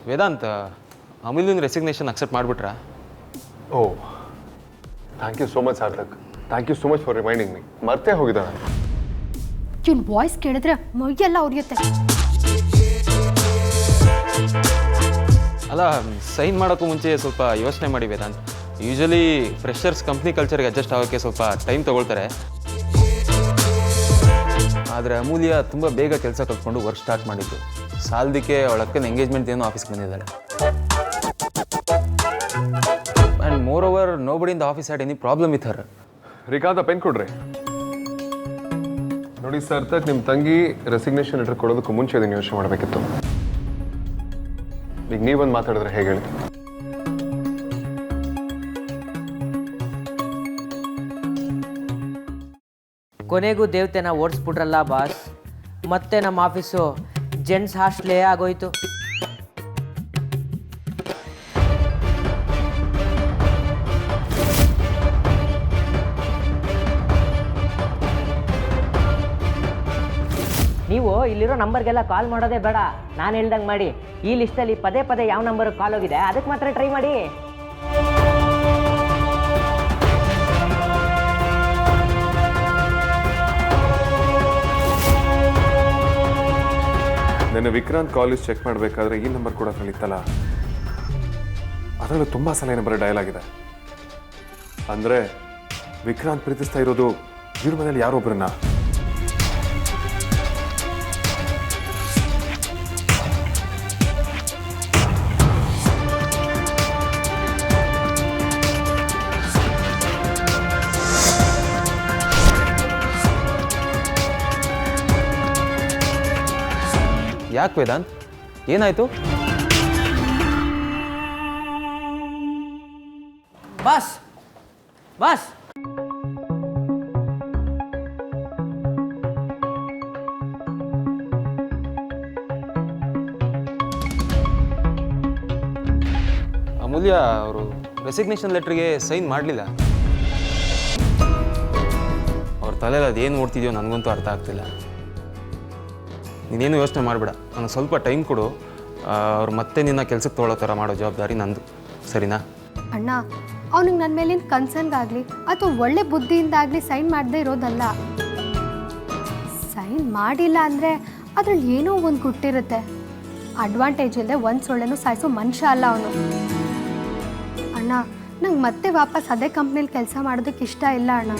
ವೇದಾಂತ್, ಅಮೂಲ್ಯನ resignation accept ಮಾಡಿಬಿಟ್ರಾ? Oh, thank you so much Sarthak. Thank you so much for reminding me. ಮರ್ತೇ ಹೋಗಿದ್ದ ನಾನು. ಇವ್ನ ವಾಯ್ಸ್ ಕೇಳಿದ್ರೆ ಮೈಯೆಲ್ಲ ಉರಿಯುತ್ತೆ. ಅಲ್ಲ, ಸೈನ್ ಮಾಡೋಕ್ಕೂ ಮುಂಚೆ ಸ್ವಲ್ಪ ಯೋಚನೆ ಮಾಡಿ ವೇದಾಂತ್. ಯೂಶಲಿ ಫ್ರೆಷರ್ಸ್ ಕಂಪ್ನಿ ಕಲ್ಚರ್ಗೆ ಅಡ್ಜಸ್ಟ್ ಆಗೋಕ್ಕೆ ಸ್ವಲ್ಪ ಟೈಮ್ ತೊಗೊಳ್ತಾರೆ. ಆದರೆ ಅಮೂಲ್ಯ ತುಂಬ ಬೇಗ ಕೆಲಸ ಕಲ್ತ್ಕೊಂಡು ವರ್ಕ್ ಸ್ಟಾರ್ಟ್ ಮಾಡಿದ್ದು. ಸಾಲದಕ್ಕೆ ಅವಳ ಅಕ್ಕನ ಎಂಗೇಜ್ಮೆಂಟ್ ಏನೋ ಆಫೀಸ್ಗೆ ಬಂದಿದ್ದಾಳೆ. And more over nobody in the office had any problem with her. ರಿಕಾಂತ ಪೆನ್ ಕೊಡ್ರಿ. ನೋಡಿ ಸಾರ್ಥಕ್, ನಿಮ್ಮ ತಂಗಿ ರೆಸಿಗ್ನೇಷನ್ ಲೆಟರ್ ಕೊಡೋದಕ್ಕೂ ಮುಂಚೆ ಇದನ್ನು ಯೋಚನೆ ಮಾಡಬೇಕಿತ್ತು. ಈಗ ನೀವೊಂದು ಮಾತಾಡಿದ್ರೆ ಹೇಗೆ ಹೇಳಿ? ಕೊನೆಗೂ ದೇವತೆನ ಓಡಿಸ್ಬಿಟ್ರಲ್ಲ ಬಾಸ್. ಮತ್ತೆ ನಮ್ಮ ಆಫೀಸು ಜೆಂಟ್ಸ್ ಹಾಸ್ಟ್ಲೇ ಆಗೋಯ್ತು. ನೀವು ಇಲ್ಲಿರೋ ನಂಬರ್ಗೆಲ್ಲ ಕಾಲ್ ಮಾಡೋದೇ ಬೇಡ, ನಾನು ಹೇಳ್ದಂಗೆ ಮಾಡಿ. ಈ ಲಿಸ್ಟಲ್ಲಿ ಪದೇ ಪದೇ ಯಾವ ನಂಬರ್ಗೆ ಕಾಲ್ ಹೋಗಿದೆ ಅದಕ್ಕೆ ಮಾತ್ರ ಟ್ರೈ ಮಾಡಿ. ನನ್ನ ವಿಕ್ರಾಂತ್ ಕಾಲೇಜ್ ಚೆಕ್ ಮಾಡಬೇಕಾದ್ರೆ ಈ ನಂಬರ್ ಕೂಡ ಇತ್ತಲ್ಲ, ಅದರಲ್ಲೂ ತುಂಬ ಸಲ ನಂಬರ್ ಡಯಲ್ ಆಗಿದೆ. ಅಂದರೆ ವಿಕ್ರಾಂತ್ ಪ್ರೀತಿಸ್ತಾ ಇರೋದು ಇವ್ರ ಮನೇಲಿ ಯಾರೊಬ್ಬರನ್ನ. ಯಾಕೆ ವೇದಾಂತ್, ಏನಾಯಿತು? ಬಾಸ್ ಬಾಸ್ ಅಮೂಲ್ಯ ಅವರು ರೆಸಿಗ್ನೇಷನ್ ಲೆಟ್ರಿಗೆ ಸೈನ್ ಮಾಡಲಿಲ್ಲ. ಅವ್ರ ತಲೆಯಲ್ಲಿ ಅದೇನು ಓಡ್ತಿದೆಯೋ ನನಗಂತೂ ಅರ್ಥ ಆಗ್ತಿಲ್ಲ. ನೀನೇನು ಯೋಚನೆ ಮಾಡಬೇಡ, ನನಗೆ ಸ್ವಲ್ಪ ಟೈಮ್ ಕೊಡು. ಅವ್ರು ಮತ್ತೆ ನಿನ್ನ ಕೆಲಸಕ್ಕೆ ತೊಗೊಳ್ಳೋ ಥರ ಮಾಡೋ ಜವಾಬ್ದಾರಿ ನಂದು, ಸರಿನಾ? ಅಣ್ಣ, ಅವನಿಗೆ ನನ್ನ ಮೇಲಿನ ಕನ್ಸರ್ನ್ಗಾಗಲಿ ಅಥವಾ ಒಳ್ಳೆ ಬುದ್ಧಿಯಿಂದಾಗಲಿ ಸೈನ್ ಮಾಡದೇ ಇರೋದಲ್ಲ. ಸೈನ್ ಮಾಡಿಲ್ಲ ಅಂದರೆ ಅದ್ರಲ್ಲಿ ಏನೋ ಒಂದು ಗುಟ್ಟಿರುತ್ತೆ. ಅಡ್ವಾಂಟೇಜ್ ಇಲ್ಲದೆ ಒಂದು ಸೊಳ್ಳೆನೂ ಸಾಯಿಸೋ ಮನುಷ್ಯ ಅಲ್ಲ ಅವನು. ಅಣ್ಣ, ನಂಗೆ ಮತ್ತೆ ವಾಪಸ್ ಅದೇ ಕಂಪ್ನಿಲಿ ಕೆಲಸ ಮಾಡೋದಕ್ಕೆ ಇಷ್ಟ ಇಲ್ಲ ಅಣ್ಣ.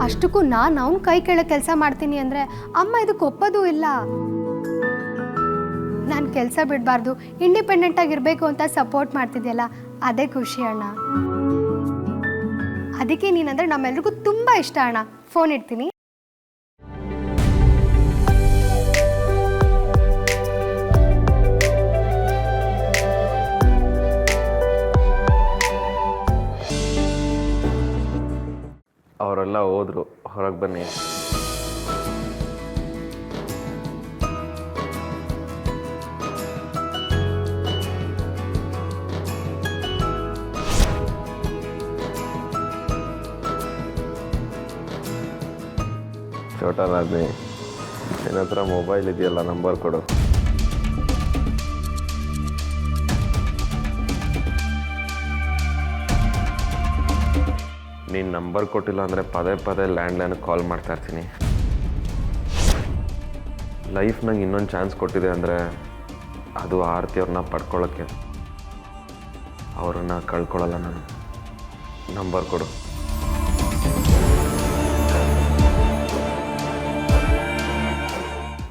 ಅಷ್ಟಕ್ಕೂ ನಾನು ಅವನ ಕೈ ಕೆಳಗೆ ಕೆಲಸ ಮಾಡ್ತೀನಿ ಅಂದರೆ ಅಮ್ಮ ಇದಕ್ಕೆ ಒಪ್ಪೋದೂ ಇಲ್ಲ. ನಾನು ಕೆಲಸ ಬಿಡಬಾರ್ದು, ಇಂಡಿಪೆಂಡೆಂಟಾಗಿರಬೇಕು ಅಂತ ಸಪೋರ್ಟ್ ಮಾಡ್ತಿದ್ಯಲ್ಲ, ಅದೇ ಖುಷಿ ಅಣ್ಣ. ಅದಕ್ಕೆ ನೀನಂದರೆ ನಮ್ಮೆಲ್ರಿಗೂ ತುಂಬ ಇಷ್ಟ ಅಣ್ಣ. ಫೋನ್ ಇಡ್ತೀನಿ. ಅವರೆಲ್ಲ ಹೋದ್ರು, ಹೊರಗೆ ಬನ್ನಿ. ಚೋಟನಾದ್ನಿ, ನಿನ್ನ ಹತ್ರ ಮೊಬೈಲ್ ಇದೆಯಲ್ಲ, ನಂಬರ್ ಕೊಡು. ನೀನು ನಂಬರ್ ಕೊಟ್ಟಿಲ್ಲ ಅಂದರೆ ಪದೇ ಪದೇ ಲ್ಯಾಂಡ್ಲೈನ್ಗೆ ಕಾಲ್ ಮಾಡ್ತಾ ಇರ್ತೀನಿ. ಲೈಫ್ ನಂಗೆ ಇನ್ನೊಂದು ಚಾನ್ಸ್ ಕೊಟ್ಟಿದೆ ಅಂದರೆ ಅದು ಆರತಿ ಅವ್ರನ್ನ ಪಡ್ಕೊಳ್ಳೋಕ್ಕೆ. ಅವ್ರನ್ನ ಕಳ್ಕೊಳ್ಳಲ್ಲ ನಾನು. ನಂಬರ್ ಕೊಡು.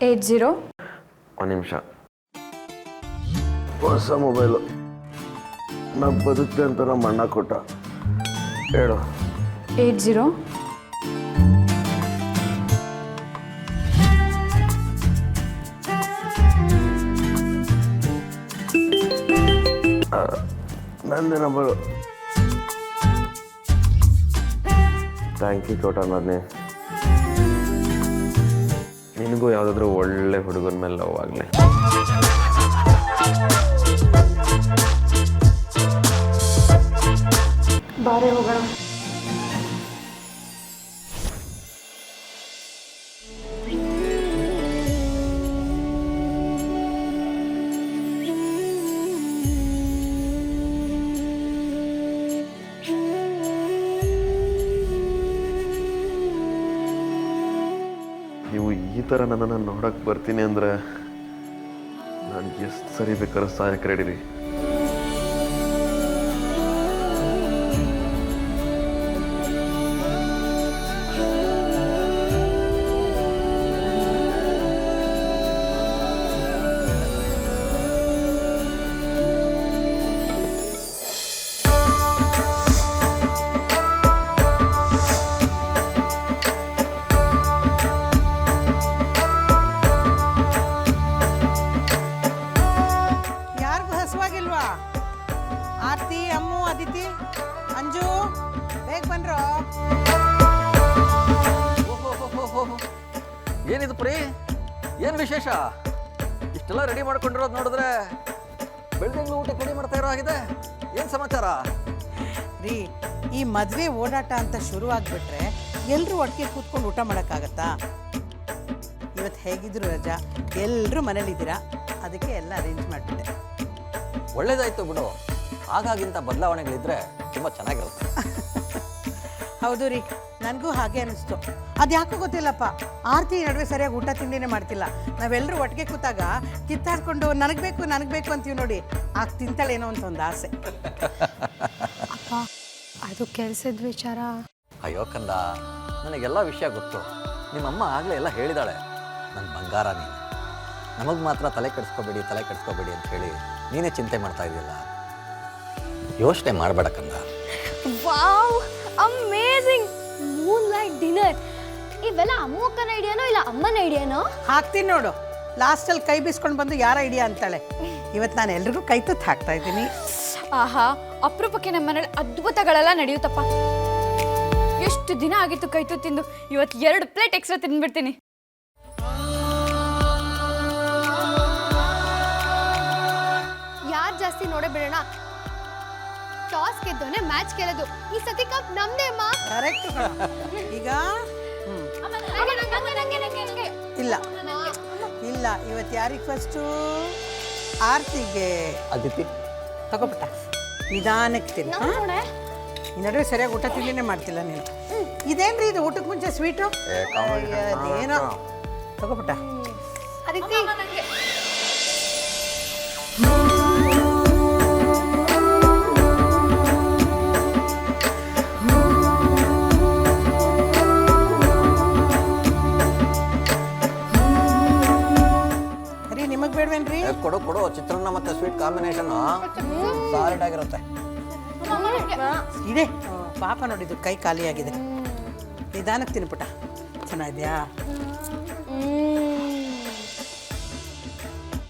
80 ಒಂದು ನಿಮಿಷ. ಹೊಸ ಮೊಬೈಲು, ನಾ ಬದುಕ್ತೆ ಅಂತ ನಮ್ಮ ಅಣ್ಣ ಕೊಟ್ಟ. ಹೇಳು. 80 ನಂದೇ ನಂಬರು. ಥ್ಯಾಂಕ್ ಯು ಚೋಟ. ನಾನೇ ನಿನಗೂ ಯಾವುದಾದ್ರೂ ಒಳ್ಳೆ ಹುಡುಗನ ಮೇಲೆ ಲವ್ ಆಗಲಿ. ಬಾರೆ ಹೋಗೋಣ. ಈ ಥರ ನನ್ನನ್ನು ನೋಡಕ್ಕೆ ಬರ್ತೀನಿ ಅಂದರೆ ನಾನು ಎಷ್ಟು ಸರಿ ಬೇಕಾದ್ರೆ ಸಾಯಕ್ಕೆ ರೆಡಿ ರೀ. ಯಾರಿಗೂ ಹಸುವಾಗಿಲ್ವಾ? ಆರ್ತಿ, ಅಮ್ಮು, ಅದಿತಿ, ಅಂಜು, ಬೇಗ ಬನ್ರೋ. ಏನಿದು ಪ್ರೀ, ಏನು ವಿಶೇಷ? ಇಷ್ಟೆಲ್ಲ ರೆಡಿ ಮಾಡ್ಕೊಂಡಿರೋದು ನೋಡಿದ್ರೆ ಬೆಳ್ದಂಗ್ಳು ಊಟಕ್ಕೆ ರೆಡಿ ಮಾಡ್ತಾ ಇರೋ ಆಗಿದೆ. ಏನು ಸಮಾಚಾರ? ರೀ, ಈ ಮದುವೆ ಓಡಾಟ ಅಂತ ಶುರು ಆಗಿಬಿಟ್ರೆ ಎಲ್ಲರೂ ಒಟ್ಟಿಗೆ ಕೂತ್ಕೊಂಡು ಊಟ ಮಾಡೋಕ್ಕಾಗತ್ತಾ? ಇವತ್ತು ಹೇಗಿದ್ರು ರಜಾ, ಎಲ್ಲರೂ ಮನೇಲಿದ್ದೀರಾ, ಅದಕ್ಕೆ ಎಲ್ಲ ಅರೇಂಜ್ ಮಾಡಿಬಿಟ್ಟೆ. ಒಳ್ಳೇದಾಯ್ತು ಬಿಡು. ಆಗಾಗಿಂತ ಬದಲಾವಣೆಗಳಿದ್ರೆ ತುಂಬ ಚೆನ್ನಾಗಿರುತ್ತೆ. ಹೌದು ರೀ, ನನಗೂ ಹಾಗೆ ಅನಿಸ್ತು. ಅದು ಯಾಕೋ ಗೊತ್ತಿಲ್ಲಪ್ಪ, ಆರ್ತಿ ನಡುವೆ ಸರಿಯಾಗಿ ಊಟ ತಿಂಡಿನೇ ಮಾಡ್ತಿಲ್ಲ. ನಾವೆಲ್ಲರೂ ಒಟ್ಟಿಗೆ ಕೂತಾಗ ಕಿತ್ತಾಡ್ಕೊಂಡು ನನಗೆ ಬೇಕು ಅಂತೀವಿ ನೋಡಿ, ಆಗ ತಿಂತಾಳೇನೋ ಅಂತ ಒಂದು ಆಸೆ. ಅಪ್ಪ ಅದು ಕೆಲಸದ ವಿಚಾರ. ಅಯ್ಯೋ ಕಂದ, ನನಗೆಲ್ಲ ವಿಷಯ ಗೊತ್ತು. ನಿಮ್ಮಮ್ಮ ಆಗಲೇ ಎಲ್ಲ ಹೇಳಿದಾಳೆ. ನನ್ನ ಬಂಗಾರ ನೀನು, ನಮಗೆ ಮಾತ್ರ ತಲೆ ಕೆಡಿಸ್ಕೋಬೇಡಿ ಅಂತ ಹೇಳಿ ನೀನೇ ಚಿಂತೆ ಮಾಡ್ತಾ ಇದೆಯಲ್ಲ. ಯೋಚನೆ ಮಾಡಬೇಡ ಕಂದ. Wow, amazing! Moon light dinner. ಇವೆಲ್ಲ ಅಮ್ಮಕ್ಕನ ಐಡಿಯಾನೋ ಇಲ್ಲ ಅಮ್ಮನ ಐಡಿಯಾನೋ? ಹಾಕ್ತೀನಿ ನೋಡು, ಲಾಸ್ಟಲ್ಲಿ ಕೈ ಬೀಸ್ಕೊಂಡು ಬಂದು ಯಾರ ಐಡಿಯಾ ಅಂತಾಳೆ. ಇವತ್ತು ನಾನು ಎಲ್ರಿಗೂ ಕೈ ತುತ್ತು ಹಾಕ್ತಾ ಇದ್ದೀನಿ. ಆಹಾ, ಅಪರೂಪಕ್ಕೆ ನಮ್ಮ ಮನೇಲಿ ಅದ್ಭುತಗಳೆಲ್ಲ ನಡೆಯುತ್ತಪ್ಪ. ಎಷ್ಟು ದಿನ ಆಗಿತ್ತು ಕೈ ತುತ್ತು ತಿಂದು. ಇವತ್ತು 2 ಪ್ಲೇಟ್ ಎಕ್ಸ್ಟ್ರಾ ತಿಂದ್ಬಿಡ್ತೀನಿ. ಯಾರು ಜಾಸ್ತಿ ನೋಡೇ ಬಿಡೋಣ. ಟಾಸ್ ಗೆದ್ದೋನೆ ಮ್ಯಾಚ್ ಗೆಲ್ಲೋದು. ಈ ಸತಿ ಕಪ್ ನಮ್ದೇ ಅಮ್ಮ. ಕರೆಕ್ಟ್. ಈಗ ಇಲ್ಲ ಇವತ್ತು ಯಾರಿಗೆ ಫಸ್ಟು? ಆರ್ತಿಗೆ. ಅದಿತಿ, ತಗೋಬಿಟ್ಟ, ನಿಧಾನಕ್ಕೆ ತಿನ್ನು. ಈ ನಡುವೆ ಸರಿಯಾಗಿ ಊಟ ತಿಂಡಿನೇ ಮಾಡ್ತಿಲ್ಲ ನೀನು. ಇದೇನ್ರಿ ಇದು ಊಟಕ್ಕೆ ಮುಂಚೆ ಸ್ವೀಟು? ಅದೇನೋ ತಗೋಬಿಟ್ಟ. ಅದಕ್ಕೆ ರೀ, ನಿಮಗೆ ಬೇಡವೇನ್ರಿ? ಕೊಡು ಚಿತ್ರಾನ್ನ ಮತ್ತೆ ಸ್ವೀಟ್ ಕಾಂಬಿನೇಷನ್ ಸಾಲಿಡ್ ಆಗಿರುತ್ತೆ. ಇದೆ ಪಾಪ ನೋಡಿದ್ದು ಕೈ ಖಾಲಿಯಾಗಿದೆ. ನಿಧಾನಕ್ಕೆ ತಿನ್ಬಿಟ್ಟ. ಚೆನ್ನಾಗಿದ್ಯಾ?